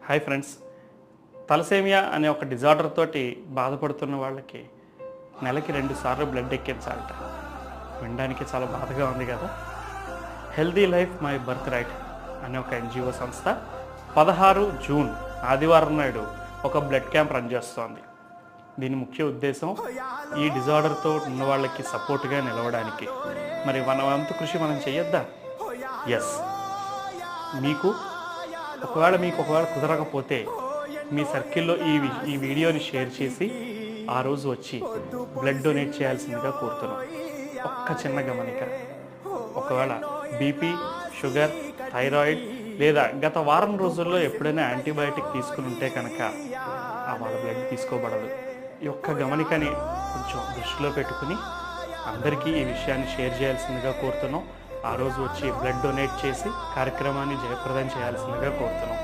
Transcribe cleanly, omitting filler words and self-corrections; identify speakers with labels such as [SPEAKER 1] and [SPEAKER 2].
[SPEAKER 1] Hi friends, thalassemia అనే ఒక disorder తోటి బాధపడుతున్న వాళ్ళకి నెలకి 2 సార్లు బ్లడ్ ఎక్కించాలట. వినడానికి చాలా బాధగా ఉంది కదా. Healthy life my birth right అనే ఒక ఎన్జిఓ సంస్థ 16 జూన్ ఆదివారం నాడు ఒక బ్లడ్ క్యాంప్ రన్ చేస్తోంది. దీని ముఖ్య ఉద్దేశం ఈ డిజార్డర్తో ఉన్న వాళ్ళకి సపోర్ట్గా నిలవడానికి. మరి మన వంతు కృషి మనం చేయొద్దా? ఎస్, మీకు ఒకవేళ కుదరకపోతే మీ సర్కిల్లో ఈ వీడియోని షేర్ చేసి ఆ రోజు వచ్చి బ్లడ్ డొనేట్ చేయాల్సిందిగా కోరుతున్నాం. ఒక్క చిన్న గమనిక, ఒకవేళ బీపీ, షుగర్, థైరాయిడ్ లేదా గత వారం రోజుల్లో ఎప్పుడైనా యాంటీబయాటిక్ తీసుకుని ఉంటే కనుక వాళ్ళ బ్లడ్ తీసుకోబడదు. ఈ ఒక్క గమనికని కొంచెం దృష్టిలో పెట్టుకుని అందరికీ ఈ విషయాన్ని షేర్ చేయాల్సిందిగా కోరుతున్నాం. ఆ రోజు వచ్చి బ్లడ్ డొనేట్ చేసి కార్యక్రమాన్ని జయప్రదం చేయాల్సిందిగా కోరుతున్నాం.